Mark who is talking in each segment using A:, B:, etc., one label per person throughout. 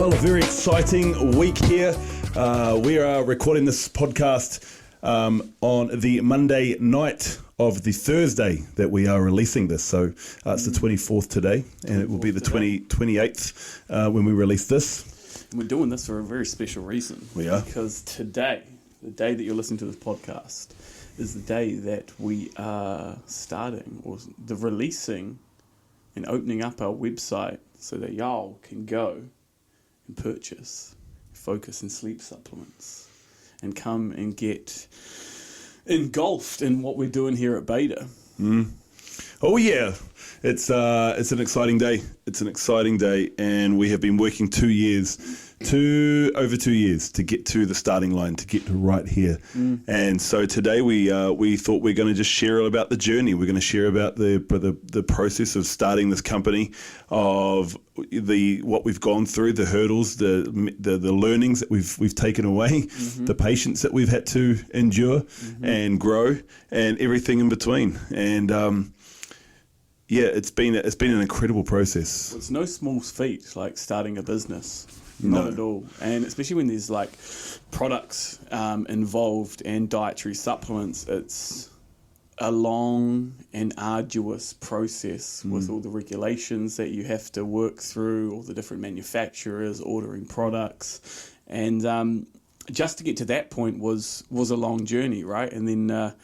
A: Well, a very exciting week here. We are recording this podcast on the Monday night of the Thursday that we are releasing this. So it's the 24th today, and it will be the 28th when we release this.
B: We're doing this for a very special reason.
A: We are.
B: Because today, the day that you're listening to this podcast, is the day that we are starting, or the releasing and opening up our website so that y'all can go and purchase focus and sleep supplements and come and get engulfed in what we're doing here at Beta.
A: Oh yeah, it's an exciting day. It's an exciting day, and we have been working over 2 years to get to the starting line, to get to right here. And so today we thought we're going to just share about the journey. We're going to share about the process of starting this company, of what we've gone through, the hurdles, the learnings that we've taken away, the patience that we've had to endure and grow, and everything in between. And yeah, it's been an incredible process.
B: It's no small feat, like starting a business. Not at all. And especially when there's like products involved and dietary supplements, it's a long and arduous process with all the regulations that you have to work through, all the different manufacturers ordering products. And just to get to that point was a long journey, right? And then a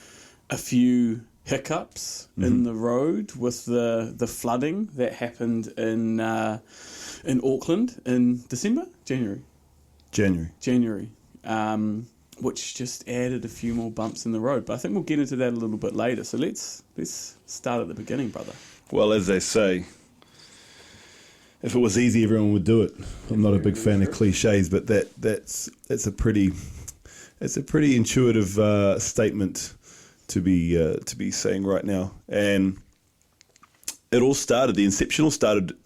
B: few hiccups in the road with the flooding that happened in Auckland in January, which just added a few more bumps in the road. But I think we'll get into that a little bit later. So let's start at the beginning, brother.
A: Well, as they say, if it was easy, everyone would do it. I'm not a big fan of cliches, but that's a pretty intuitive statement to be saying right now. And it all started, the inception all started in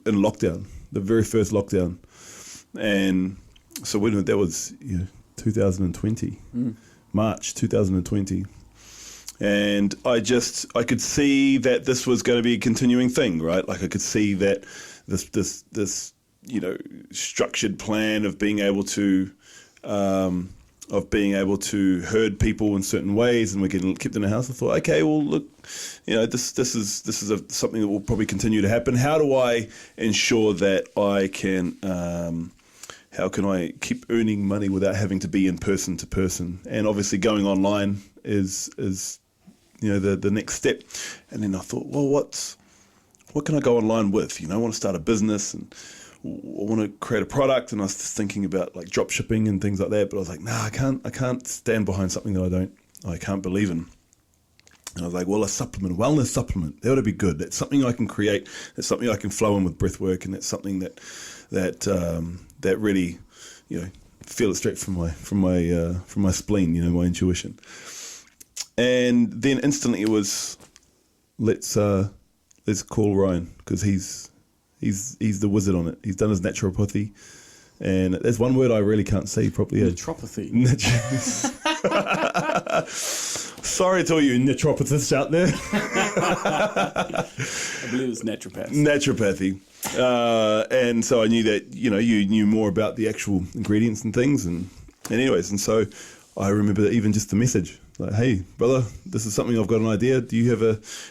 A: lockdown, the very first lockdown. And so when that was 2020, March 2020. And I could see that this was going to be a continuing thing, right? Like I could see that this structured plan of being able to herd people in certain ways, and we're getting kept in a house. I thought, okay, well, look, this is something that will probably continue to happen. How do I ensure that I can? How can I keep earning money without having to be in person to person? And obviously, going online is the next step. And then I thought, well, what can I go online with? I want to start a business and I want to create a product, and I was thinking about like drop shipping and things like that, but I was like, I can't stand behind something that I can't believe in. And I was like, well, a wellness supplement, that would be good. That's something I can create. That's something I can flow in with breathwork, and that's something that really, feel it straight from my spleen, my intuition. And then instantly it was, let's call Ryan, because he's the wizard on it. He's done his naturopathy, and there's one word I really can't say properly.
B: Naturopathy.
A: Sorry to all you naturopathists out there.
B: I believe it's naturopathy.
A: Naturopathy. And so I knew that, you knew more about the actual ingredients and things. And anyways, and so I remember even just the message, like, hey, brother, this is something, I've got an idea. Do you have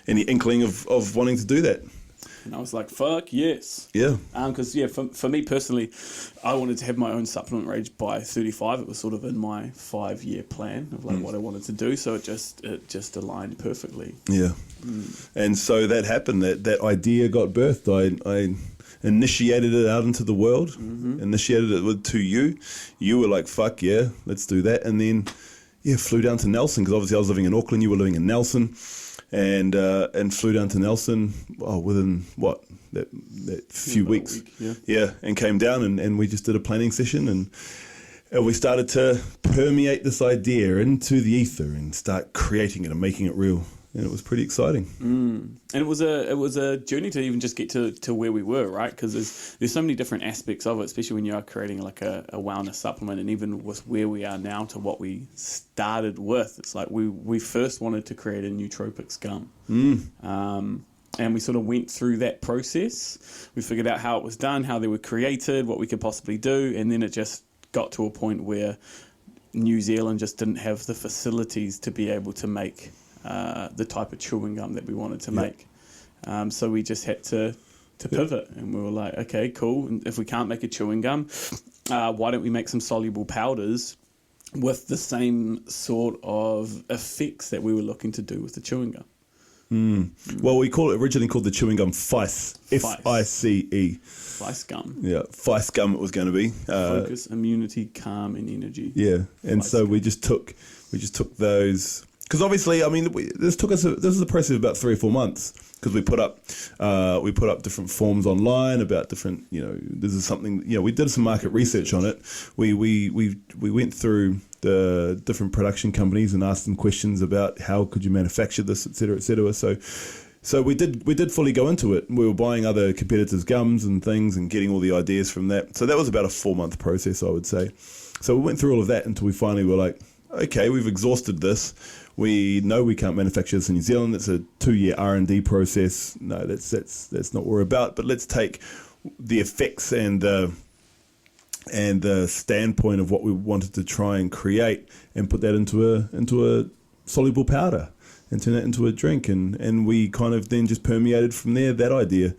A: any inkling of wanting to do that?
B: And I was like, fuck yes.
A: Yeah.
B: Because, for me personally, I wanted to have my own supplement range by 35. It was sort of in my 5-year plan of like what I wanted to do. So it just aligned perfectly. Yeah.
A: And so that happened. That idea got birthed. I initiated it out into the world, initiated it to you. You were like, fuck yeah, let's do that. And then, flew down to Nelson, because obviously I was living in Auckland, you were living in Nelson. And flew down to Nelson within that few weeks, and came down and we just did a planning session, and we started to permeate this idea into the ether and start creating it and making it real. And it was pretty exciting.
B: And it was a journey to even just get to where we were, right? Because there's so many different aspects of it, especially when you are creating like a wellness supplement, and even with where we are now to what we started with. It's like we first wanted to create a nootropics gum. And we sort of went through that process. We figured out how it was done, how they were created, what we could possibly do. And then it just got to a point where New Zealand just didn't have the facilities to be able to make the type of chewing gum that we wanted to make. So we just had to pivot. And we were like, okay, cool. And if we can't make a chewing gum, why don't we make some soluble powders with the same sort of effects that we were looking to do with the chewing gum?
A: Well, we originally called the chewing gum Fice. F-I-C-E.
B: Fice gum.
A: Yeah, Fice gum it was going to be.
B: Focus, immunity, calm, and energy.
A: Yeah, and
B: Fice
A: so
B: gum.
A: we just took those, because obviously, I mean, this was a process of about 3 or 4 months, because we put up different forms online about different, this is something, we did some market research on it. We went through the different production companies and asked them questions about how could you manufacture this, et cetera, et cetera. So we did fully go into it. We were buying other competitors' gums and things and getting all the ideas from that. So that was about a 4-month process, I would say. So we went through all of that until we finally were like, okay, we've exhausted this. We know we can't manufacture this in New Zealand. It's a 2-year R&D process. No, that's not what we're about. But let's take the effects and the standpoint of what we wanted to try and create and put that into a soluble powder and turn that into a drink. And we kind of then just permeated from there that idea.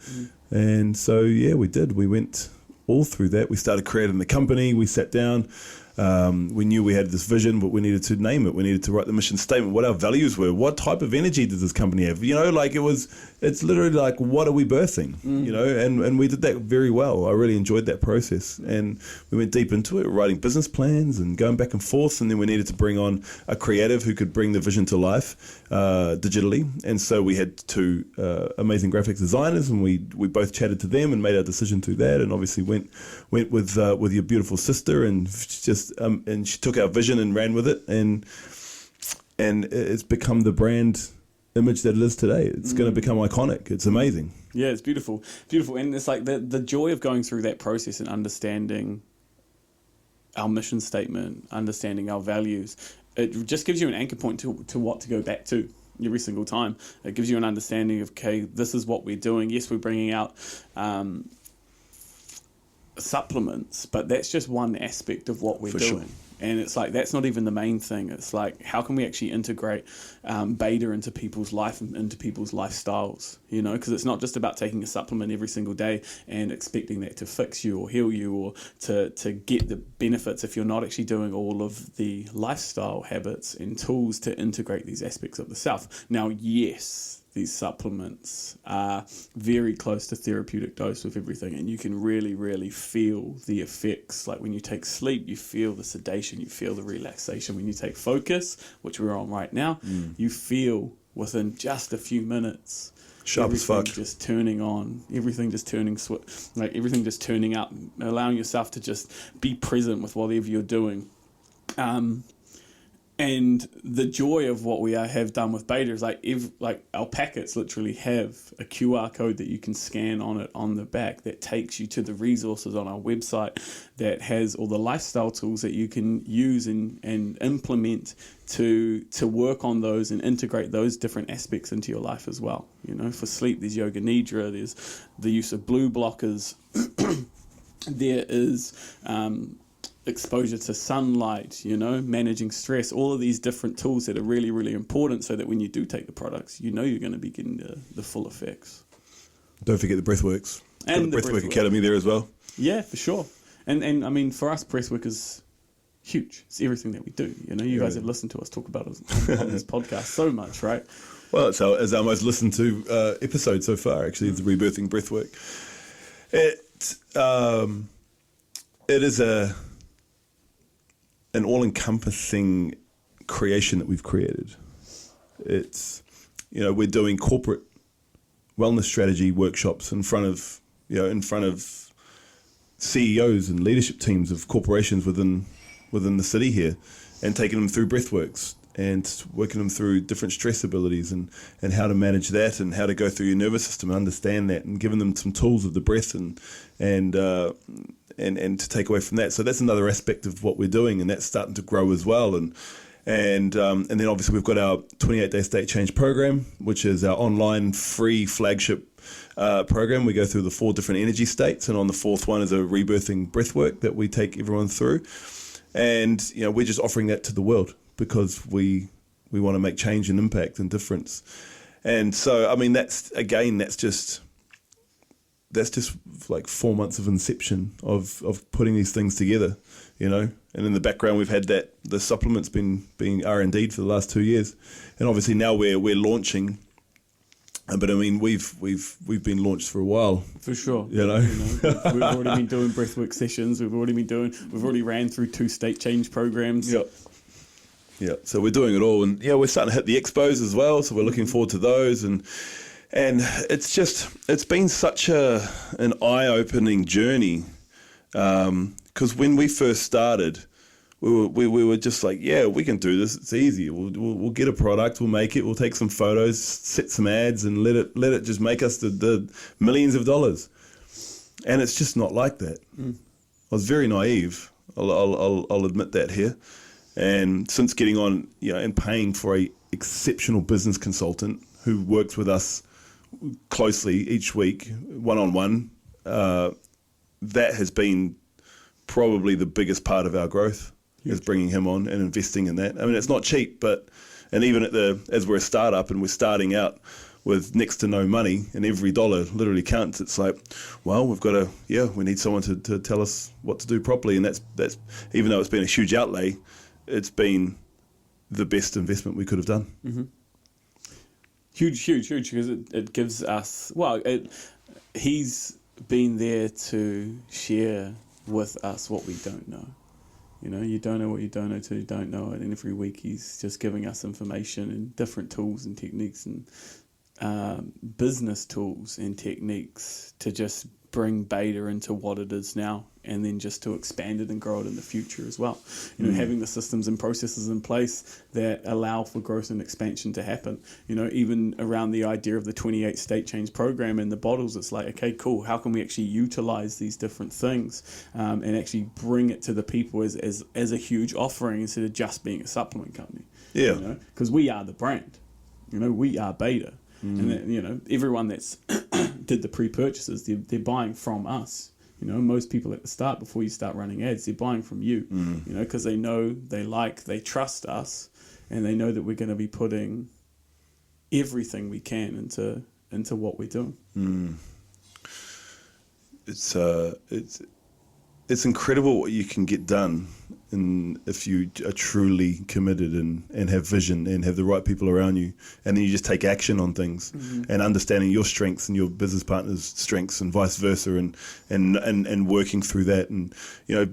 A: And so, yeah, we did. We went all through that. We started creating the company. We sat down. We knew we had this vision, but we needed to name it. We needed to write the mission statement, what our values were, what type of energy does this company have? It's literally like, what are we birthing? And we did that very well. I really enjoyed that process. And we went deep into it, writing business plans and going back and forth. And then we needed to bring on a creative who could bring the vision to life digitally. And so we had 2 amazing graphics designers, and we both chatted to them and made our decision through that. And obviously went with your beautiful sister, and and she took our vision and ran with it, and it's become the brand image that it is today. It's going to become iconic. It's amazing. Yeah,
B: it's beautiful, and it's like the joy of going through that process and understanding our mission statement, understanding our values. It just gives you an anchor point to what to go back to every single time. It gives you an understanding of, okay, this is what we're doing. Yes, we're bringing out supplements, but that's just one aspect of what we're doing. Sure. And it's like, that's not even the main thing. It's like, how can we actually integrate beta into people's life and into people's lifestyles, because it's not just about taking a supplement every single day and expecting that to fix you or heal you or to get the benefits if you're not actually doing all of the lifestyle habits and tools to integrate these aspects of the self. Now, yes, these supplements are very close to therapeutic dose with everything, and you can really, really feel the effects. Like when you take sleep, you feel the sedation, you feel the relaxation. When you take focus, which we're on right now, you feel within just a few minutes
A: sharp as fuck,
B: just turning on, everything just turning everything just turning up, allowing yourself to just be present with whatever you're doing. And the joy of what we have done with beta is like our packets literally have a QR code that you can scan on it on the back that takes you to the resources on our website that has all the lifestyle tools that you can use and implement to work on those and integrate those different aspects into your life as well. For sleep, there's yoga nidra, there's the use of blue blockers, there is exposure to sunlight, managing stress, all of these different tools that are really, really important so that when you do take the products, you're going to be getting the full effects.
A: Don't forget the Breathworks. And the Breathwork Academy there as well.
B: Yeah, for sure. And I mean, for us, Breathwork is huge. It's everything that we do. You guys have listened to us talk about it on this podcast so much, right?
A: Well, it's our most listened to episode so far, actually, it's the Rebirthing Breathwork. It is an all-encompassing creation that we've created. It's, we're doing corporate wellness strategy workshops in front of CEOs and leadership teams of corporations within the city here, and taking them through breathworks and working them through different stress abilities and how to manage that and how to go through your nervous system and understand that, and giving them some tools of the breath and to take away from that. So that's another aspect of what we're doing, and that's starting to grow as well. And And then obviously we've got our 28-day state change program, which is our online free flagship program. We go through the 4 different energy states, and on the 4th one is a rebirthing breathwork that we take everyone through. And we're just offering that to the world because we want to make change and impact and difference. And so, I mean, that's just like 4 months of inception of putting these things together, And in the background, we've had the supplements being R&D'd for the last 2 years, and obviously now we're launching. But I mean, we've been launched for a while,
B: for sure.
A: We've
B: already been doing breathwork sessions. We've already ran through 2 state change programs.
A: Yeah. So we're doing it all, and we're starting to hit the expos as well. So we're looking forward to those, and it's been such an eye-opening journey, because when we first started, we were just like, we can do this. It's easy. We'll get a product. We'll make it. We'll take some photos, set some ads, and let it just make us the millions of dollars. And it's just not like that. I was very naive. I'll admit that here. And since getting on, and paying for a exceptional business consultant who works with us closely each week, one-on-one, that has been probably the biggest part of our growth. Is bringing him on and investing in that. I mean, it's not cheap, and even as we're a startup and we're starting out with next to no money and every dollar literally counts, it's like, well, we've got we need someone to tell us what to do properly. And that's even though it's been a huge outlay, it's been the best investment we could have done.
B: Mm-hmm. Huge, because it gives us, he's been there to share with us what we don't know. You don't know what you don't know till you don't know it. And every week he's just giving us information and different tools and techniques and business tools and techniques to just bring Beta into what it is now, and then just to expand it and grow it in the future as well. Having the systems and processes in place that allow for growth and expansion to happen. Even around the idea of the 28 state change program and the bottles, it's like, okay, cool. How can we actually utilize these different things and actually bring it to the people as a huge offering instead of just being a supplement company?
A: Yeah.
B: Because we are the brand. We are Beta. And that, everyone that's did the pre-purchases, they're buying from us. Most people at the start, before you start running ads, they're buying from you. Because they know, they trust us, and they know that we're going to be putting everything we can into what we're doing.
A: It's incredible what you can get done if you are truly committed and have vision and have the right people around you, and then you just take action on things and understanding your strengths and your business partner's strengths and vice versa, and working through that. And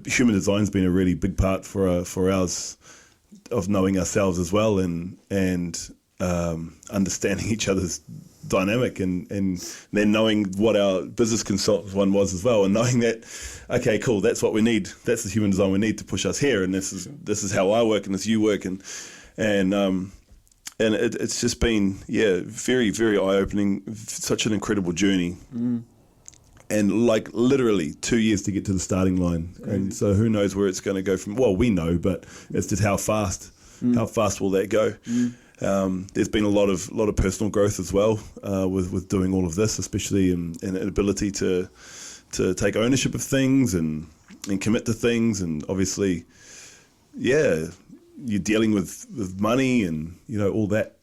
A: human design's been a really big part for ours, of knowing ourselves as well, and understanding each other's dynamic, and then knowing what our business consultant one was as well, and knowing that, okay, cool, that's what we need, that's the human design we need to push us here, and this is how I work and this you work, and it's just been very, very eye-opening, such an incredible journey. And like literally 2 years to get to the starting line. Crazy. And so who knows where it's going to go from. Well, we know, but it's just how fast will that go. There's been a lot of personal growth as well with doing all of this, especially in an ability to take ownership of things and commit to things. And obviously, you're dealing with money and all that,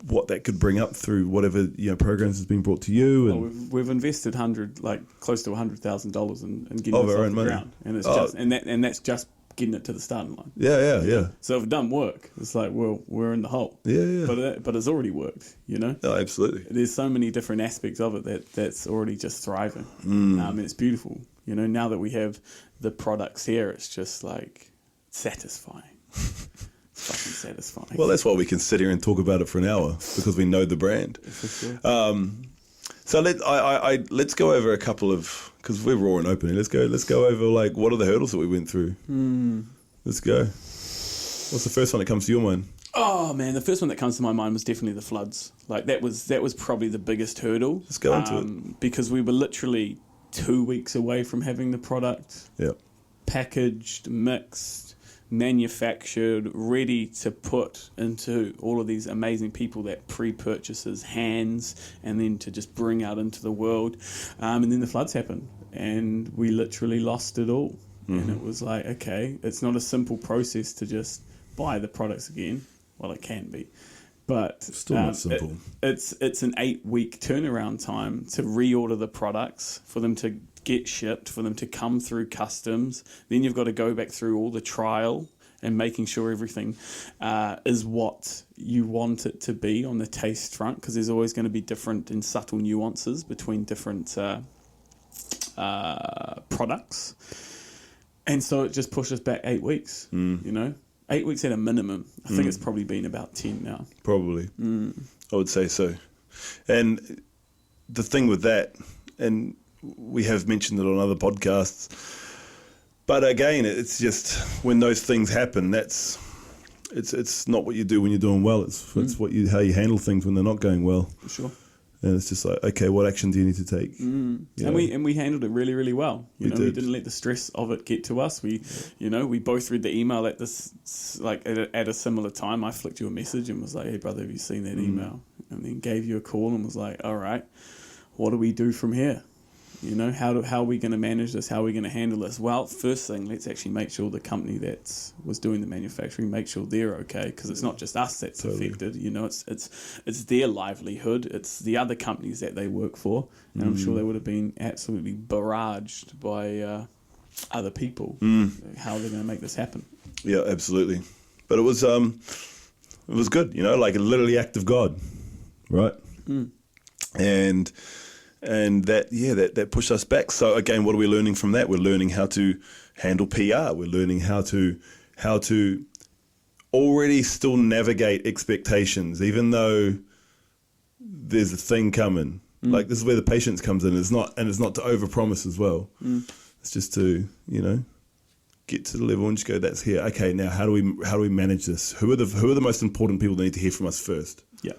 A: what that could bring up through whatever programs has been brought to you. And
B: we've invested close to $100,000 in getting
A: of
B: this
A: our
B: off
A: own
B: the
A: money,
B: ground, and it's that's just getting it to the starting line.
A: Yeah.
B: So if it doesn't work, it's like, well, we're in the hole.
A: Yeah.
B: But it's already worked.
A: Oh, absolutely.
B: There's so many different aspects of it that's already just thriving. And it's beautiful. Now that we have the products here, it's just like satisfying. Fucking satisfying.
A: Well, that's why we can sit here and talk about it for an hour, because we know the brand.
B: For sure.
A: So let's go over a couple of, because we're raw and open. Let's go over like what are the hurdles that we went through. Let's go. What's the first one that comes to your mind?
B: Oh man, the first one that comes to my mind was definitely the floods. Like that was probably the biggest hurdle.
A: Let's go into it,
B: because we were literally 2 weeks away from having the product packaged, mixed, manufactured, ready to put into all of these amazing people that pre-purchases hands, and then to just bring out into the world. And then the floods happened, and we literally lost it all. And it was like, okay, it's not a simple process to just buy the products again. Well, it can be, but
A: still not simple.
B: It's an 8-week turnaround time to reorder the products, for them to get shipped, for them to come through customs. Then you've got to go back through all the trial and making sure everything is what you want it to be on the taste front, because there's always going to be different and subtle nuances between different products. And so it just pushed us back 8 weeks, 8 weeks at a minimum. I think it's probably been about 10 now.
A: Probably. I would say so. And the thing with that, and we have mentioned it on other podcasts, but again, it's just when those things happen, it's not what you do when you're doing well. It's how you handle things when they're not going well. For sure. And it's just like, okay, what action do you need to take?
B: And we handled it really, really well. We didn't let the stress of it get to us. We both read the email at this, like at a similar time. I flicked you a message and was like, hey brother, have you seen that email? And then gave you a call and was like, all right, what do we do from here? How are we going to manage this? How are we going to handle this? Well, first thing, let's actually make sure the company that was doing the manufacturing, make sure they're okay, because it's not just us that's affected. It's their livelihood. It's the other companies that they work for, and I'm sure they would have been absolutely barraged by other people. How are they going to make this happen?
A: Yeah, absolutely. But it was good. Like a literally act of God, right? And that pushed us back. So again, what are we learning from that? We're learning how to handle PR. We're learning how to already still navigate expectations, even though there's a thing coming. Like this is where the patience comes in. It's not to overpromise as well. It's just to get to the level and just go, that's here. Okay, now how do we manage this? Who are the most important people that need to hear from us first? Yeah.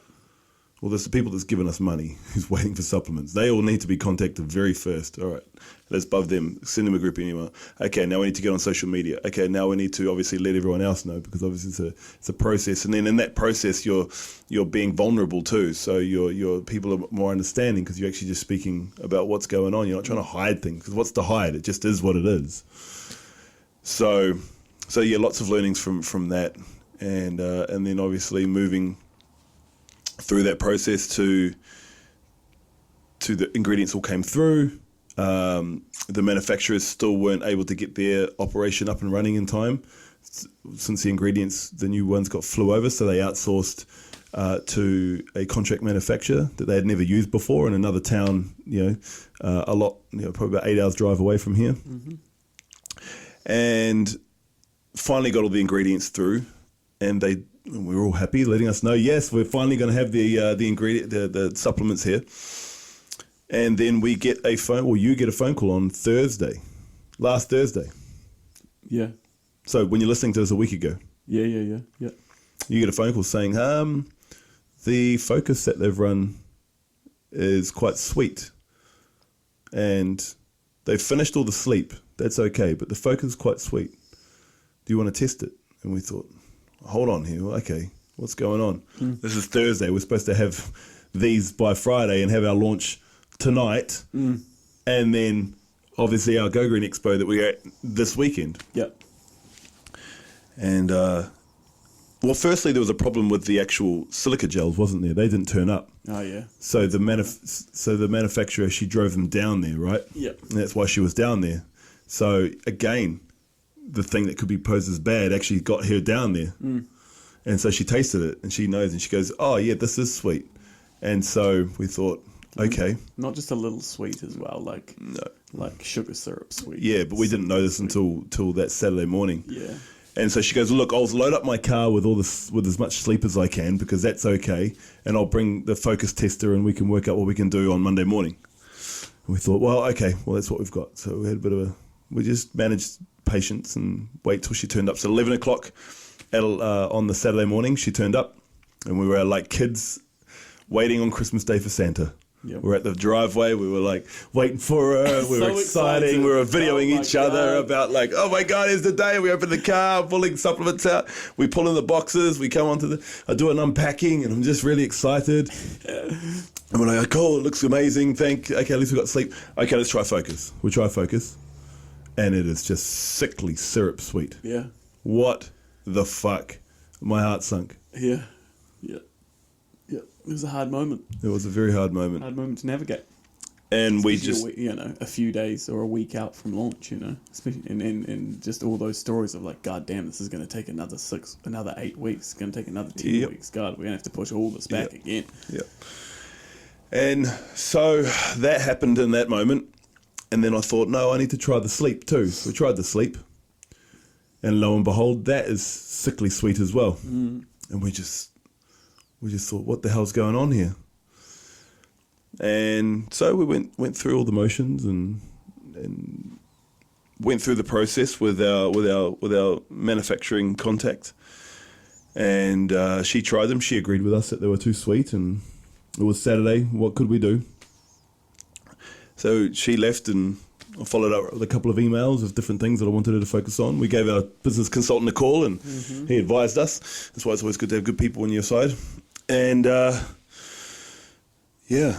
A: Well, there's the people that's given us money, who's waiting for supplements. They all need to be contacted very first. All right, let's buzz them, send them a group email. Okay, now we need to get on social media. Okay, now we need to obviously let everyone else know, because obviously it's a process. And then in that process, you're being vulnerable too. So your people are more understanding, because you're actually just speaking about what's going on. You're not trying to hide things, because what's to hide? It just is what it is. So yeah, lots of learnings from that, and then obviously moving through that process to the ingredients all came through. The manufacturers still weren't able to get their operation up and running in time, since the new ones flew over, so they outsourced to a contract manufacturer that they had never used before in another town, probably about 8 hours drive away from here. And finally got all the ingredients through, and we were all happy, letting us know, yes, we're finally going to have the supplements here. And then you get a phone call on last Thursday. Yeah. So when you're listening to this a week ago. Yeah. You get a phone call saying, the focus that they've run is quite sweet, and they've finished all the sleep. That's okay, but the focus is quite sweet. Do you want to test it? And we thought, hold on here. Okay, what's going on? This is Thursday. We're supposed to have these by Friday and have our launch tonight. And then obviously our Go Green Expo that we're at this weekend. Yep. And, firstly, there was a problem with the actual silica gels, wasn't there? They didn't turn up. Oh, yeah. So the manufacturer, she drove them down there, right? Yep. And that's why she was down there. So, again, the thing that could be posed as bad actually got her down there. And so she tasted it, and she knows, and she goes, oh, yeah, this is sweet. And so we thought, okay.
B: Not just a little sweet as well, like sugar syrup sweet.
A: Yeah, but we didn't know this until that Saturday morning. Yeah. And so she goes, look, I'll load up my car with as much sleep as I can, because that's okay, and I'll bring the focus tester and we can work out what we can do on Monday morning. And we thought, that's what we've got. So we had we just managed patience and wait till she turned up. So 11 o'clock on the Saturday morning, she turned up, and we were like kids waiting on Christmas Day for Santa.
B: Yep.
A: We're at the driveway. We were like waiting for her. We were
B: So
A: exciting.
B: excited.
A: We were videoing
B: Oh my
A: each other
B: God.
A: about like, oh my God, it's the day. We open the car, pulling supplements out. We pull in the boxes. We come onto I do an unpacking, and I'm just really excited. And we're like, cool, it looks amazing. Okay, at least we got sleep. Okay, let's try focus. We try focus, and it is just sickly syrup sweet.
B: Yeah.
A: What the fuck? My heart sunk.
B: Yeah. Yeah. Yeah. It was a hard moment.
A: It was a very hard moment.
B: Hard moment to navigate.
A: And we
B: Especially
A: just...
B: a few days or a week out from launch, especially and just all those stories of like, God damn, this is going to take another 8 weeks. It's going to take another 10 weeks. God, we're going to have to push all this back again.
A: Yeah. And so that happened in that moment. And then I thought, no, I need to try the sleep too. So we tried the sleep. And lo and behold, that is sickly sweet as well. And we just thought, what the hell's going on here? And so we went through all the motions and went through the process with our manufacturing contact. And she tried them. She agreed with us that they were too sweet, and it was Saturday. What could we do? So she left, and I followed up with a couple of emails of different things that I wanted her to focus on. We gave our business consultant a call, and he advised us. That's why it's always good to have good people on your side. And yeah,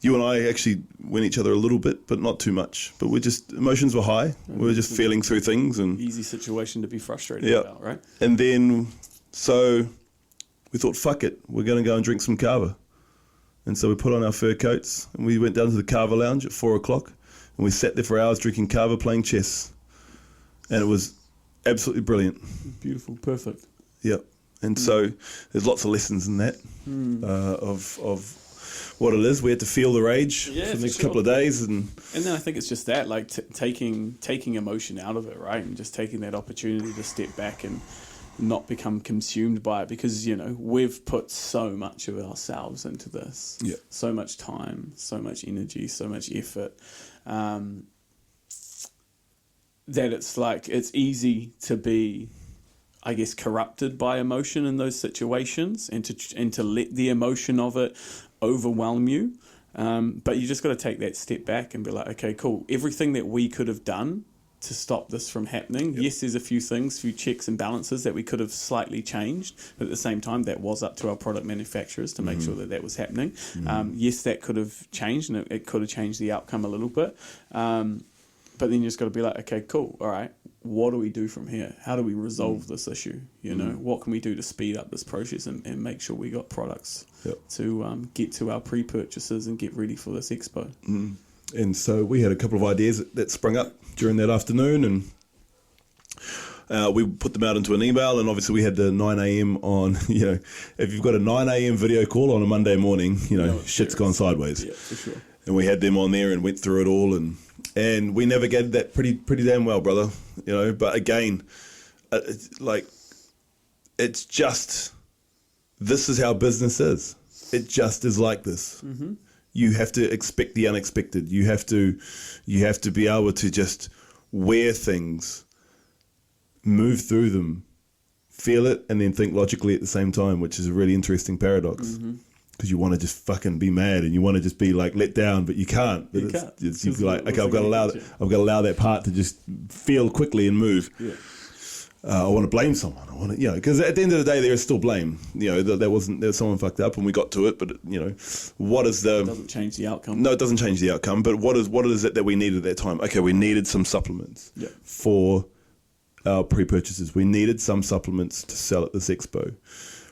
A: you and I actually went each other a little bit, but not too much. But emotions were high. We were just feeling through things. And
B: easy situation to be frustrated about, right?
A: And then, so we thought, fuck it, we're going to go and drink some kava. And so we put on our fur coats, and we went down to the kava lounge at 4 o'clock, and we sat there for hours drinking kava, playing chess. And it was absolutely brilliant.
B: Beautiful, perfect.
A: Yep. And so there's lots of lessons in that of what it is. We had to feel the rage for the next couple of days. And
B: then I think it's just that, like taking emotion out of it, right? And just taking that opportunity to step back and not become consumed by it, because, we've put so much of ourselves into this.
A: Yeah.
B: So much time, so much energy, so much effort. That it's easy to be, I guess, corrupted by emotion in those situations, and to let the emotion of it overwhelm you. But you just got to take that step back and be like, okay, cool. Everything that we could have done to stop this from happening. Yep. Yes, there's a few checks and balances that we could have slightly changed, but at the same time, that was up to our product manufacturers to make sure that was happening. Yes, that could have changed, and it could have changed the outcome a little bit. But then you just got to be like, okay, cool. All right, what do we do from here? How do we resolve this issue? What can we do to speed up this process and make sure we got products to get to our pre-purchases and get ready for this expo?
A: And so we had a couple of ideas that sprung up during that afternoon, and we put them out into an email. And obviously we had the 9 a.m. on, if you've got a 9 a.m. video call on a Monday morning, shit's gone sideways.
B: Yeah, for sure.
A: And we had them on there and went through it all, and we navigated that pretty damn well, brother. But again, it's just, this is how business is. It just is like this. Mm-hmm. You have to expect the unexpected. You have to be able to just wear things, move through them, feel it, and then think logically at the same time, which is a really interesting paradox. Because you want to just fucking be mad, and you want to just be like let down, but you can't. But you be like, okay, I've got to allow that part to just feel quickly and move. Yeah. I want to blame someone. I want to, because at the end of the day, there is still blame. There someone fucked up, and we got to it. But what is the?
B: It doesn't change the outcome.
A: No, it doesn't change the outcome. But what is it that we needed at that time? Okay, we needed some supplements for our pre-purchases. We needed some supplements to sell at this expo,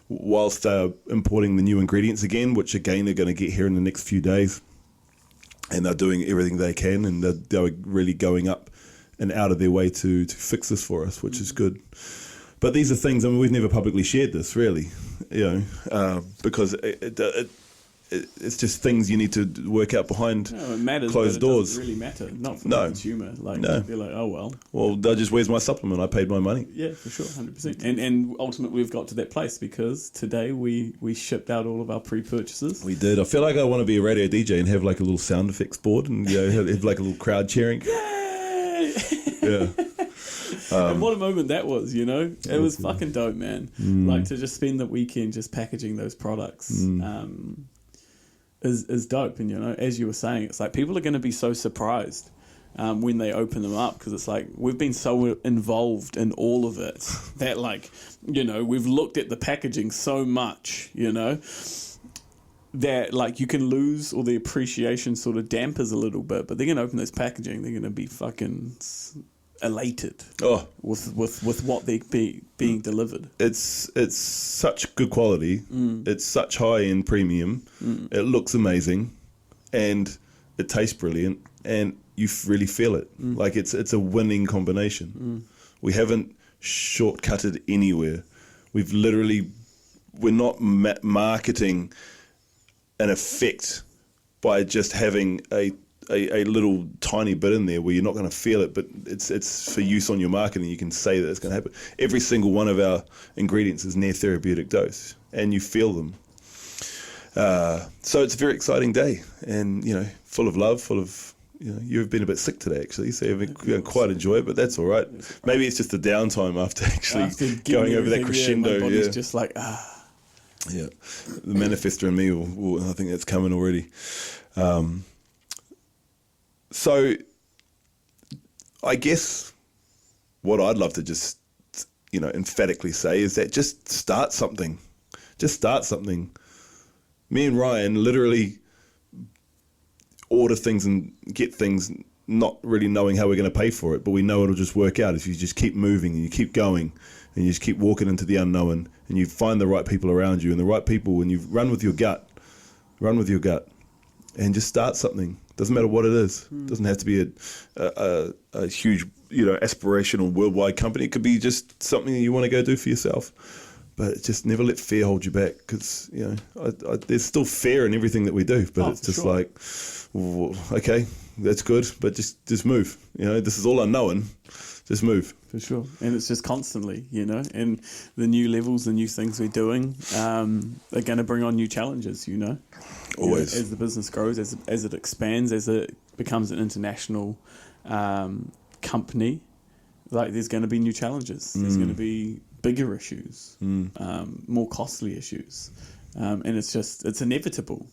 A: whilst they're importing the new ingredients again, which again they're going to get here in the next few days, and they're doing everything they can, and they're really going up and out of their way to fix this for us, which is good. But these are things, we've never publicly shared this, really, because it's just things you need to work out behind
B: it matters,
A: closed
B: but it
A: doors.
B: Doesn't really matter, not for the consumer. They're like, oh well.
A: Well, where's my supplement? I paid my money.
B: Yeah, for sure, 100%. And ultimately, we've got to that place because today we shipped out all of our pre-purchases.
A: We did. I feel like I want to be a radio DJ and have like a little sound effects board, and have like a little crowd cheering. Yeah.
B: And what a moment that was, It was fucking dope, man. Like to just spend the weekend just packaging those products. is dope. And, as you were saying, it's like people are going to be so surprised when they open them up, because it's like we've been so involved in all of it that, like, we've looked at the packaging so much, that, like, you can lose, or the appreciation sort of dampers a little bit. But they're going to open this packaging, they're going to be fucking elated with what they're being delivered.
A: It's such good quality. It's such high-end premium. It looks amazing, and it tastes brilliant, and you really feel it. Like it's a winning combination. We haven't shortcutted anywhere. We're not marketing an effect by just having a little tiny bit in there where you're not going to feel it, but it's for use on your marketing. You can say that it's going to happen. Every single one of our ingredients is near therapeutic dose, and you feel them. So it's a very exciting day, and full of love, full of you've been a bit sick today actually, so you've quite enjoy it, but that's all right. Maybe it's just the downtime after going over that crescendo.
B: My body's just like
A: Yeah, the manifestor in me I think that's coming already. So I guess what I'd love to just, emphatically say is that just start something. Just start something. Me and Ryan literally order things and get things not really knowing how we're going to pay for it, but we know it'll just work out if you just keep moving and you keep going and you just keep walking into the unknown and you find the right people around you and the right people, and you run with your gut and just start something. Doesn't matter what it is. It doesn't have to be a huge, aspirational worldwide company. It could be just something that you want to go do for yourself. But just never let fear hold you back, because, there's still fear in everything that we do. But it's just like, well, okay, that's good, but just move. This is all unknown. Just move.
B: For sure. And it's just constantly, and the new levels, the new things we're doing are going to bring on new challenges,
A: Always.
B: As the business grows, as it expands, as it becomes an international company, like there's going to be new challenges. There's going to be bigger issues, more costly issues. And it's inevitable,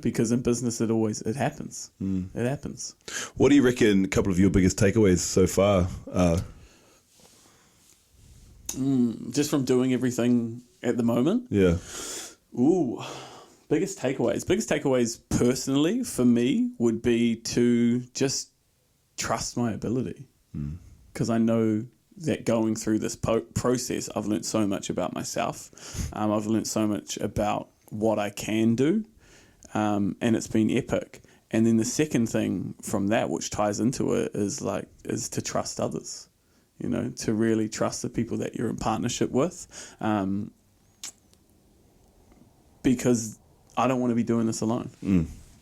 B: because in business it happens. It happens.
A: What do you reckon a couple of your biggest takeaways so far are?
B: Just from doing everything at the moment?
A: Yeah.
B: Ooh, biggest takeaways. Biggest takeaways personally for me would be to just trust my ability. Because I know that going through this process, I've learned so much about myself. I've learned so much about what I can do. And it's been epic. And then the second thing from that, which ties into it, is to trust others. To really trust the people that you're in partnership with. Because I don't want to be doing this alone.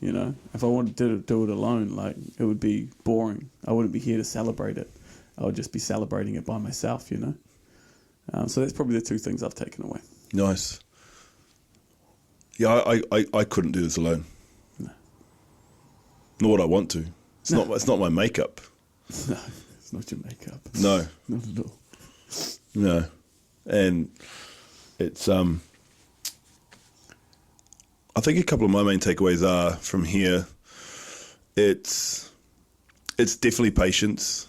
B: If I wanted to do it alone, it would be boring. I wouldn't be here to celebrate it. I would just be celebrating it by myself, So that's probably the two things I've taken away.
A: Nice. Yeah, I couldn't do this alone.
B: No.
A: Nor would I want to. It's not my makeup.
B: No, it's not your makeup.
A: No.
B: Not at all.
A: No. And it's I think a couple of my main takeaways are from here. It's definitely patience.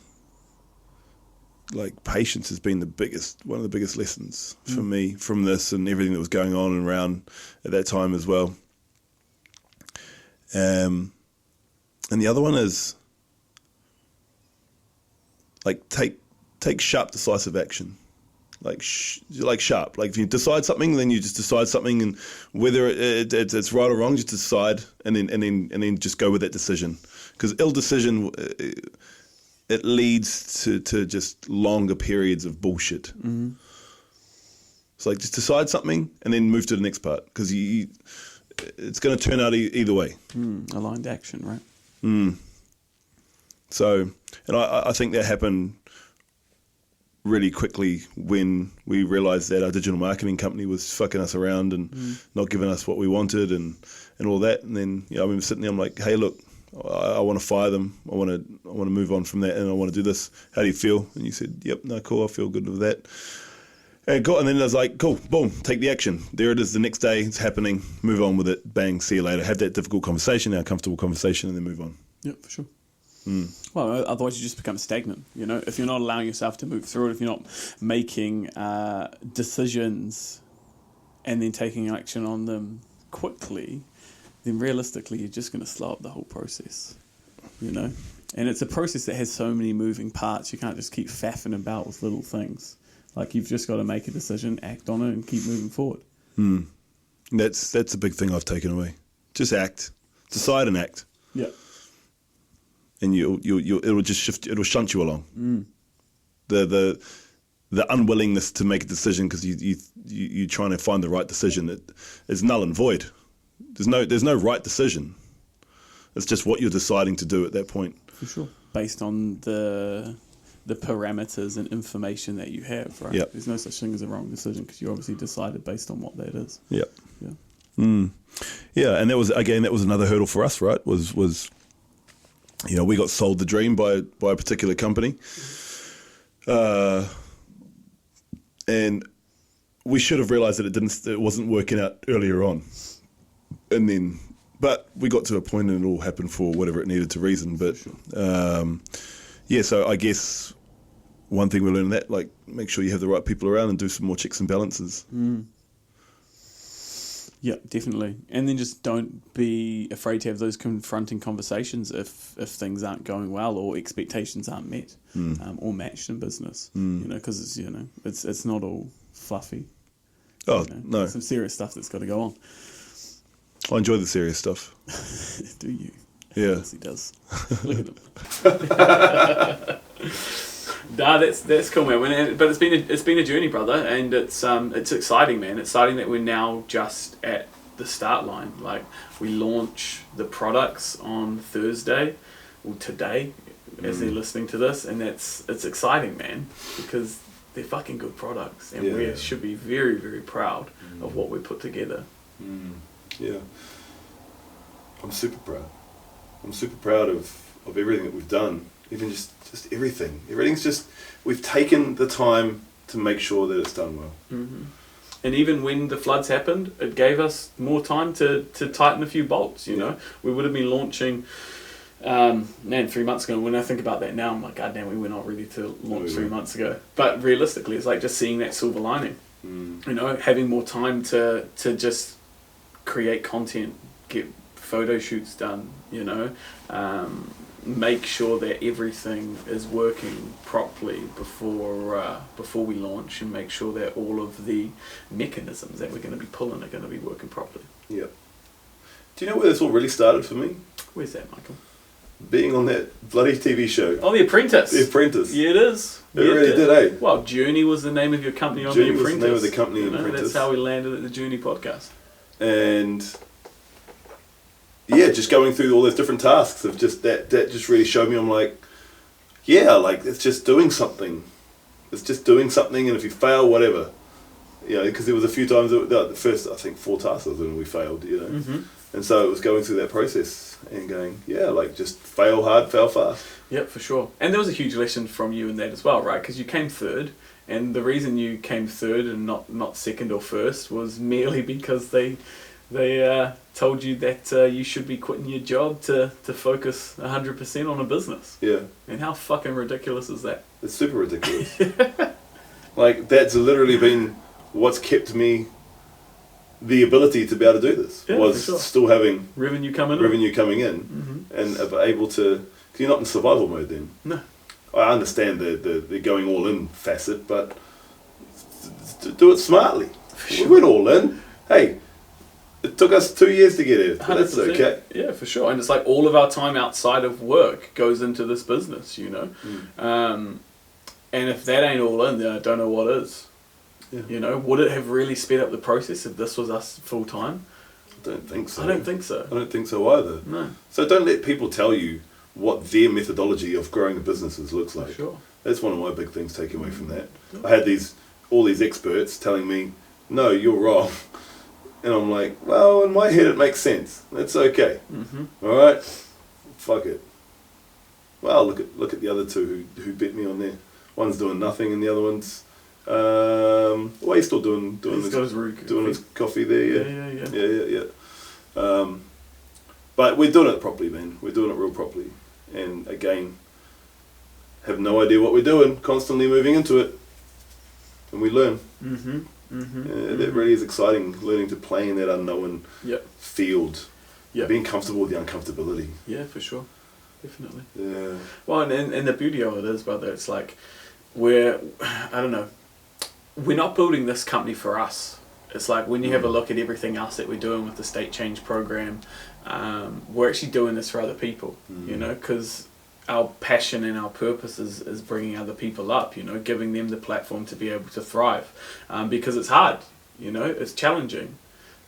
A: Like, patience has been one of the biggest lessons for me from this and everything that was going on and around at that time as well. And the other one is take sharp, decisive action. Like sharp. Like, if you decide something, then you just decide something, and whether it's right or wrong, just decide, and then just go with that decision. Because ill decision, it leads to just longer periods of bullshit. It's like, just decide something and then move to the next part, because it's going to turn out either way.
B: Aligned action, right?
A: So, and I think that happened really quickly when we realised that our digital marketing company was fucking us around and not giving us what we wanted and all that. And then I remember sitting there, I'm like, hey, look, I want to fire them. I want to move on from that, and I want to do this. How do you feel? And you said, yep, no, cool, I feel good with that. Cool. And then I was like, cool, boom, take the action. There it is. The next day, it's happening. Move on with it. Bang. See you later. Have that difficult conversation, now comfortable conversation, and then move on.
B: Yeah, for sure. Well, otherwise you just become stagnant. You know, if you're not allowing yourself to move through it, if you're not making decisions and then taking action on them quickly, then realistically you're just going to slow up the whole process. You know, and it's a process that has so many moving parts. You can't just keep faffing about with little things. Like, you've just got to make a decision, act on it, and keep moving forward.
A: That's a big thing I've taken away. Just act, decide and act.
B: Yeah.
A: And it'll just shift. It'll shunt you along. The unwillingness to make a decision because you're trying to find the right decision, that is null and void. There's no right decision. It's just what you're deciding to do at that point.
B: For sure. Based on the parameters and information that you have, right?
A: Yep.
B: There's no such thing as a wrong decision because you obviously decided based on what that is.
A: Yep.
B: Yeah.
A: Yeah, and that was another hurdle for us, right? Was you know, we got sold the dream by a particular company, and we should have realised that it wasn't working out earlier on, and then, but we got to a point and it all happened for whatever it needed to reason. But yeah, so I guess one thing we learned that, like, make sure you have the right people around and do some more checks and balances.
B: Yeah, definitely. And then just don't be afraid to have those confronting conversations if things aren't going well or expectations aren't met or matched in business. You know, because it's not all fluffy.
A: Oh,
B: you know,
A: no.
B: There's some serious stuff that's got to go on.
A: I enjoy the serious stuff.
B: Do you?
A: Yeah.
B: Yes, he does. Look at him. Nah, that's cool, man. But it's been a journey, brother, and it's exciting, man. It's exciting that we're now just at the start line. Like, we launch the products on Thursday, or today, as they're listening to this, and it's exciting, man, because they're fucking good products, and we should be very, very proud of what we put together.
A: Yeah, I'm super proud. I'm super proud of everything that we've done. Even just everything. Everything's just, we've taken the time to make sure that it's done well.
B: And even when the floods happened, it gave us more time to tighten a few bolts, you know. We would have been launching, 3 months ago. When I think about that now, I'm like, God damn, we were not ready to launch 3 months ago. But realistically, it's like just seeing that silver lining. You know, having more time to just create content, get photo shoots done, you know, make sure that everything is working properly before we launch, and make sure that all of the mechanisms that we're going to be pulling are going to be working properly.
A: Yeah. Do you know where this all really started for me?
B: Where's that, Michael?
A: Being on that bloody TV show.
B: Oh, The Apprentice.
A: The Apprentice.
B: Yeah, it is.
A: It really did, eh?
B: Well, Journey was the name of your company on
A: Journey
B: The Apprentice.
A: was the name of the company on The Apprentice.
B: That's how we landed at the Journey podcast.
A: And yeah, just going through all those different tasks of just that just really showed me, I'm like, yeah, like, it's just doing something. It's just doing something, and if you fail, whatever. You know, because there was a few times, the first, I think, 4 tasks when we failed, you know. And so it was going through that process and going, yeah, like, just fail hard, fail fast.
B: Yep, for sure. And there was a huge lesson from you in that as well, right? Because you came third, and the reason you came third and not second or first was merely because they told you that you should be quitting your job to focus 100% on a business.
A: Yeah.
B: And how fucking ridiculous is that?
A: It's super ridiculous. Like, that's literally been what's kept me the ability to be able to do this, was still having
B: revenue coming in, and
A: able to, because you're not in survival mode then.
B: No.
A: I understand the going all in facet, but do it smartly. We went all in. Hey, it took us 2 years to get here. That's okay.
B: Yeah, for sure. And it's like all of our time outside of work goes into this business, you know. And if that ain't all in, then I don't know what is. Yeah. You know, would it have really sped up the process if this was us full time?
A: I don't think so.
B: I don't think so.
A: I don't think so either.
B: No.
A: So don't let people tell you what their methodology of growing a business looks like.
B: Sure.
A: That's one of my big things taken away from that. I had all these experts telling me, no, you're wrong. And I'm like, well, in my head it makes sense. That's okay. All right? Fuck it. Well, look at the other two who bit me on there. One's doing nothing and the other one's Well, he's still doing his coffee there. Yeah. But we're doing it properly, man. We're doing it real properly, and again, have no idea what we're doing. Constantly moving into it, and we learn. That really is exciting. Learning to play in that unknown field. Yeah. Being comfortable with the uncomfortability.
B: Yeah, for sure. Definitely.
A: Yeah.
B: Well, and the beauty of it is, brother, it's like we're not building this company for us. It's like when you have a look at everything else that we're doing with the state change program, we're actually doing this for other people, you know, because our passion and our purpose is bringing other people up, you know, giving them the platform to be able to thrive, because it's hard, you know, it's challenging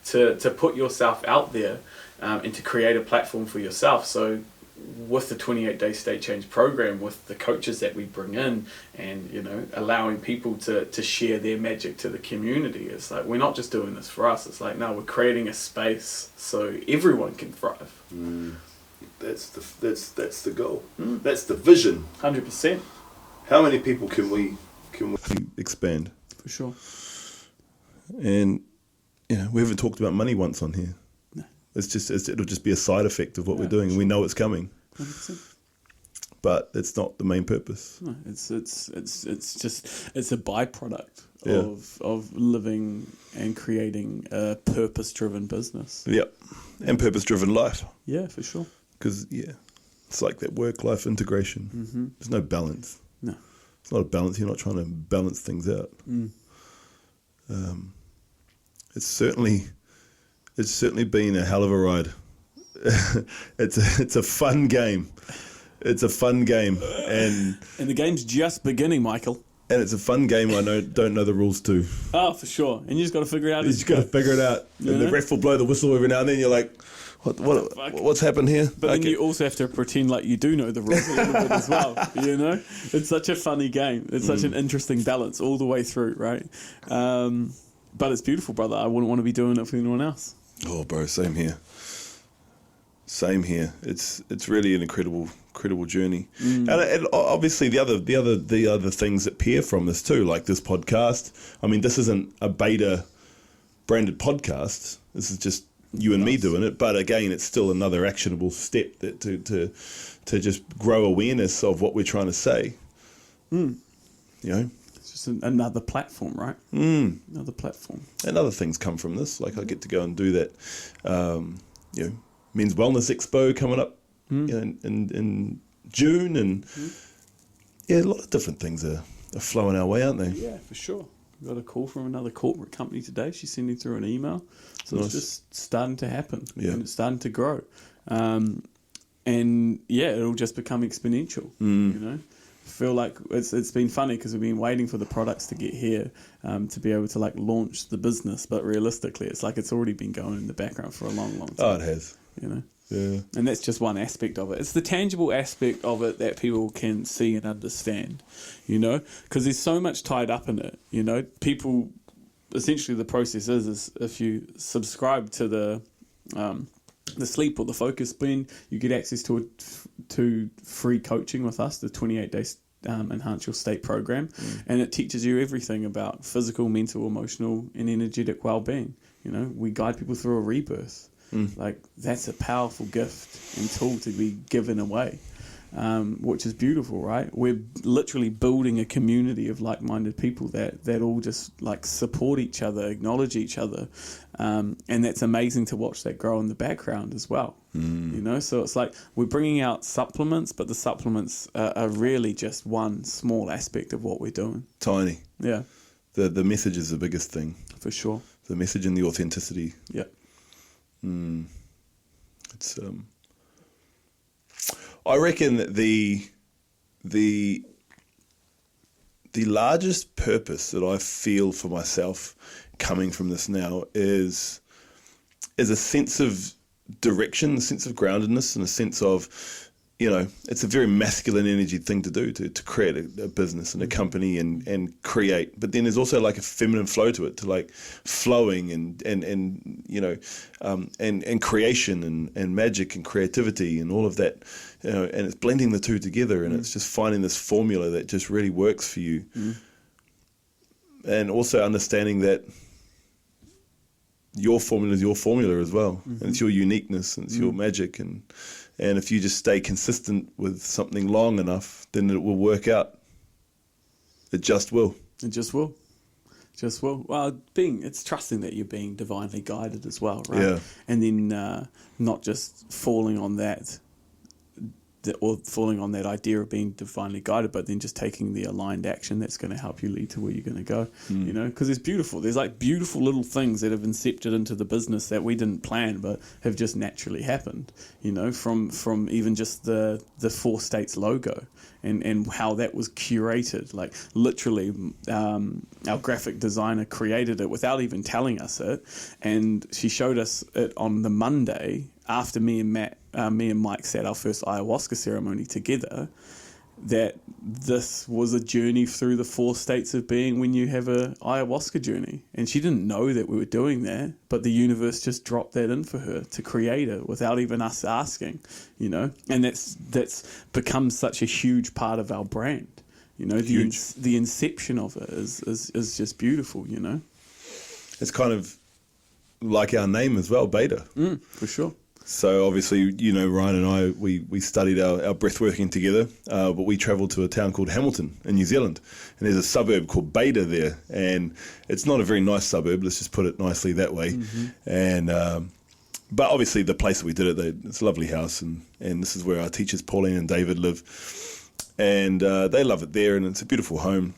B: to put yourself out there and to create a platform for yourself. So with the 28-day state change program, with the coaches that we bring in, and you know, allowing people to share their magic to the community, it's like we're not just doing this for us. It's like, no, we're creating a space so everyone can thrive.
A: That's the goal. That's the vision.
B: 100%.
A: How many people can we expand?
B: For sure.
A: And you know, we haven't talked about money once on here. It'll just be a side effect of what we're doing. Sure. We know it's coming,
B: 100%.
A: But it's not the main purpose.
B: No, it's a byproduct of living and creating a purpose-driven business.
A: Yep, and purpose-driven life.
B: Yeah, for sure.
A: Because it's like that work-life integration. There's no balance.
B: No,
A: it's not a balance. You're not trying to balance things out. It's certainly been a hell of a ride. It's a fun game. It's a fun game, and
B: the game's just beginning, Michael.
A: And it's a fun game. I don't know the rules to.
B: Oh, for sure. And you just got to figure it out.
A: You just got to figure it out. And the ref will blow the whistle every now and then. You're like, what's happened here?
B: But then you also have to pretend like you do know the rules a little bit as well. You know, it's such a funny game. It's such an interesting balance all the way through, right? But it's beautiful, brother. I wouldn't want to be doing it for anyone else.
A: Oh, bro, same here. Same here. It's really an incredible journey, and obviously the other things that pair from this too, like this podcast. I mean, this isn't a beta branded podcast. This is just you and me doing it. But again, it's still another actionable step that to just grow awareness of what we're trying to say. You know.
B: Just another platform, right? Another platform.
A: And other things come from this. Like I get to go and do that, you know, Men's Wellness Expo coming up in June, and a lot of different things are flowing our way, aren't they?
B: Yeah, for sure. We got a call from another corporate company today. She's sending through an email, so nice. It's just starting to happen, and it's starting to grow, and it'll just become exponential. You know. Feel like it's been funny because we've been waiting for the products to get here to be able to like launch the business, but realistically it's like it's already been going in the background for a long time.
A: Oh, it has.
B: You know.
A: Yeah.
B: And that's just one aspect of it. It's the tangible aspect of it that people can see and understand, you know, because there's so much tied up in it. You know, people essentially the process is if you subscribe to the sleep or the focus blend, you get access to free coaching with us, the 28 days Enhance Your State program, and it teaches you everything about physical, mental, emotional, and energetic well-being. You know, we guide people through a rebirth. Like that's a powerful gift and tool to be given away, which is beautiful, right? We're literally building a community of like-minded people that all just like support each other, acknowledge each other, and that's amazing to watch that grow in the background as well. You know, so it's like we're bringing out supplements, but the supplements are really just one small aspect of what we're doing.
A: Tiny.
B: Yeah.
A: The message is the biggest thing.
B: For sure.
A: The message and the authenticity.
B: Yeah.
A: It's I reckon that the largest purpose that I feel for myself coming from this now is a sense of direction, a sense of groundedness, and a sense of, you know, it's a very masculine energy thing to do, to create a business and a company and create. But then there's also like a feminine flow to it, to like flowing and you know, and creation and magic and creativity and all of that, you know, and it's blending the two together, and it's just finding this formula that just really works for you. and also understanding that your formula is your formula as well. And it's your uniqueness and it's your magic. And if you just stay consistent with something long enough, then it will work out. It just will.
B: It just will. Just will. Well, it's trusting that you're being divinely guided as well, right?
A: Yeah.
B: And then not just falling on that, or falling on that idea of being divinely guided, but then just taking the aligned action that's going to help you lead to where you're going to go. You know, because it's beautiful. There's like beautiful little things that have incepted into the business that we didn't plan, but have just naturally happened. You know, from even just the 4 States logo and how that was curated. Like literally, our graphic designer created it without even telling us it, and she showed us it on the Monday after me and Mike sat our first ayahuasca ceremony together, that this was a journey through the 4 states of being when you have a ayahuasca journey. And she didn't know that we were doing that, but the universe just dropped that in for her to create it without even us asking, you know. And that's become such a huge part of our brand. You know, the inception of it is just beautiful, you know.
A: It's kind of like our name as well, Beta.
B: For sure.
A: So obviously, you know, Ryan and I, we studied our breath working together, but we travelled to a town called Hamilton in New Zealand, and there's a suburb called Beta there, and it's not a very nice suburb, let's just put it nicely that way. And but obviously the place that we did it, it's a lovely house, and this is where our teachers Pauline and David live, and they love it there, and it's a beautiful home.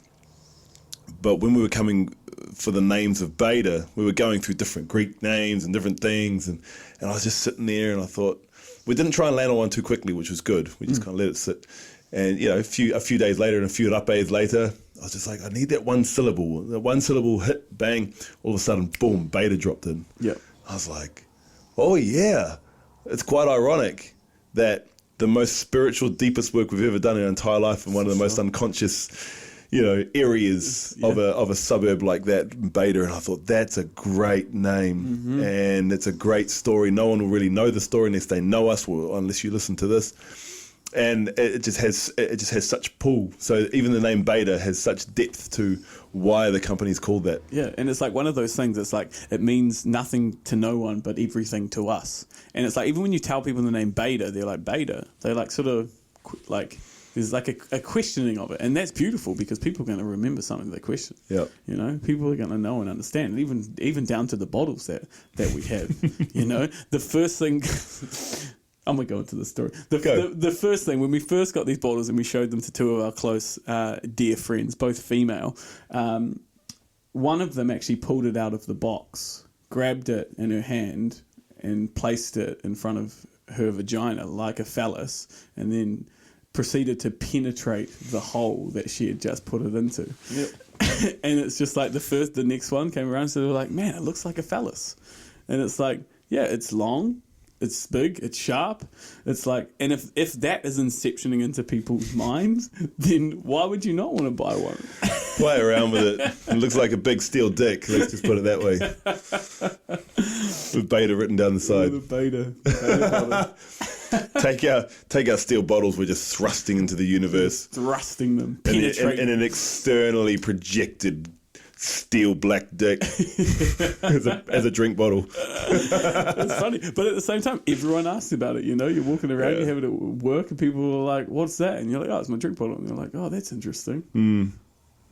A: But when we were coming for the names of Beta, we were going through different Greek names and different things, and I was just sitting there, and I thought, we didn't try and land on one too quickly, which was good. We just kind of let it sit. And, you know, a few days later and a few days later, I was just like, I need that one syllable. That one syllable hit, bang, all of a sudden, boom, Beta dropped in.
B: Yeah.
A: I was like, oh yeah. It's quite ironic that the most spiritual, deepest work we've ever done in our entire life, and one of the most unconscious, you know, areas of a suburb like that, Beta, and I thought that's a great name, and it's a great story. No one will really know the story unless they know us, or unless you listen to this. And it just has such pull. So even the name Beta has such depth to why the company's called that.
B: Yeah, and it's like one of those things. It's like it means nothing to no one, but everything to us. And it's like even when you tell people the name Beta, they're like Beta. They like sort of like. There's like a questioning of it, and that's beautiful because people are going to remember something they question.
A: Yeah,
B: you know, people are going to know and understand, even down to the bottles that we have. You know, the first thing. I'm gonna go into the story. The first thing, when we first got these bottles and we showed them to 2 of our close dear friends, both female, one of them actually pulled it out of the box, grabbed it in her hand, and placed it in front of her vagina like a phallus, and then proceeded to penetrate the hole that she had just put it into. Yep. And it's just like the next one came around, so they were like, man, it looks like a phallus. And it's like, yeah, it's long, it's big, it's sharp. It's like, and if that is inceptioning into people's minds, then why would you not want to buy one?
A: Play around with it. It looks like a big steel dick, let's just put it that way. With Beta written down the side.
B: The Beta
A: Take our steel bottles, we're just thrusting into the universe.
B: Thrusting them.
A: Penetrating. In an externally projected steel black dick as a drink bottle.
B: It's funny. But at the same time, everyone asks about it, you know? You're walking around, you have it at work, and people are like, what's that? And you're like, oh, it's my drink bottle. And you're like, oh, that's interesting.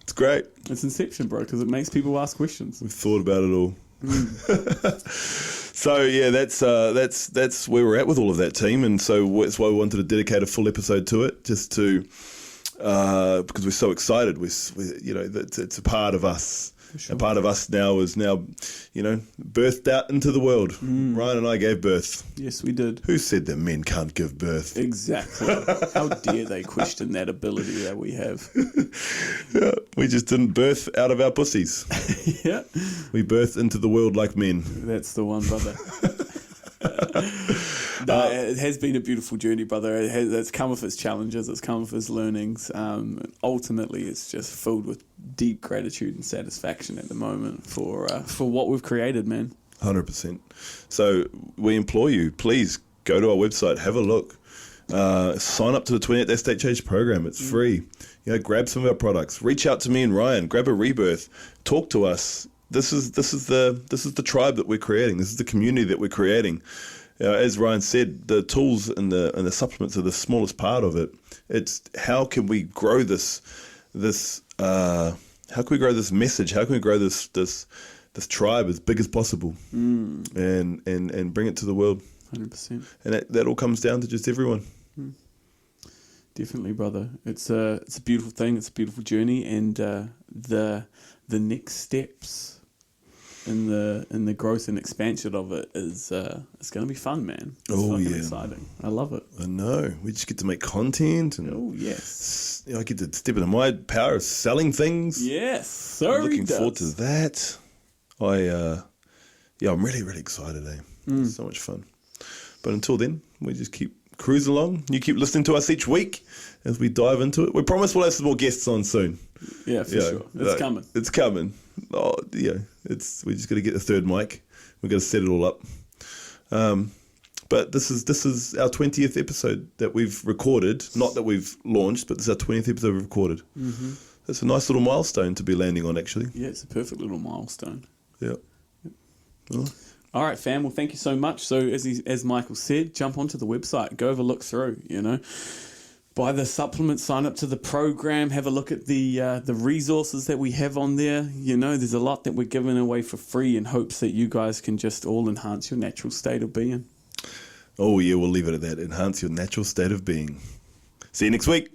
A: It's great.
B: It's inception, bro, because it makes people ask questions.
A: We've thought about it all. So yeah, that's where we're at with all of that team, and so that's why we wanted to dedicate a full episode to it, just to because we're so excited. We you know, it's a part of us. Sure. A part of us now is now, you know, birthed out into the world. Ryan and I gave birth.
B: Yes, we did.
A: Who said that men can't give birth?
B: Exactly. How dare they question that ability that we have?
A: Yeah, we just didn't birth out of our pussies.
B: Yeah.
A: We birthed into the world like men.
B: That's the one, brother. No, it has been a beautiful journey, brother. It's come with its challenges, it's come with its learnings. Ultimately, it's just filled with deep gratitude and satisfaction at the moment for what we've created, man.
A: 100%. So we implore you, please go to our website, have a look. Sign up to the 28 Day State Change program. It's free. Grab some of our products. Reach out to me and Ryan. Grab a Rebirth. Talk to us. This is the tribe that we're creating. This is the community that we're creating. As Ryan said, the tools and the supplements are the smallest part of it. It's how can we grow this how can we grow this message? How can we grow this tribe as big as possible, and bring it to the world?
B: 100%. And
A: that all comes down to just everyone.
B: Definitely, brother. It's a beautiful thing. It's a beautiful journey, and the next steps in the growth and expansion of it is it's going to be fun, man. It's exciting. I love it.
A: I know. We just get to make content, and
B: yes,
A: I get to step into my power of selling things.
B: Yes, so
A: I'm looking forward to that. I'm really, really excited. It's so much fun. But until then, we just keep cruising along. You keep listening to us each week as we dive into it. We promise we'll have some more guests on soon.
B: Yeah, for sure. It's coming.
A: It's coming. Oh, yeah. We just got to get the third mic. We've got to set it all up. But this is our 20th episode that we've recorded. Not that we've launched, but this is our 20th episode we've recorded. Mm-hmm. That's a nice little milestone to be landing on, actually.
B: Yeah, it's a perfect little milestone.
A: Yeah. Well,
B: all right, fam. Well, thank you so much. So, as Michael said, jump onto the website, go have a look through. Buy the supplements, sign up to the program, have a look at the resources that we have on there. There's a lot that we're giving away for free in hopes that you guys can just all enhance your natural state of being.
A: Oh yeah, we'll leave it at that. Enhance your natural state of being. See you next week.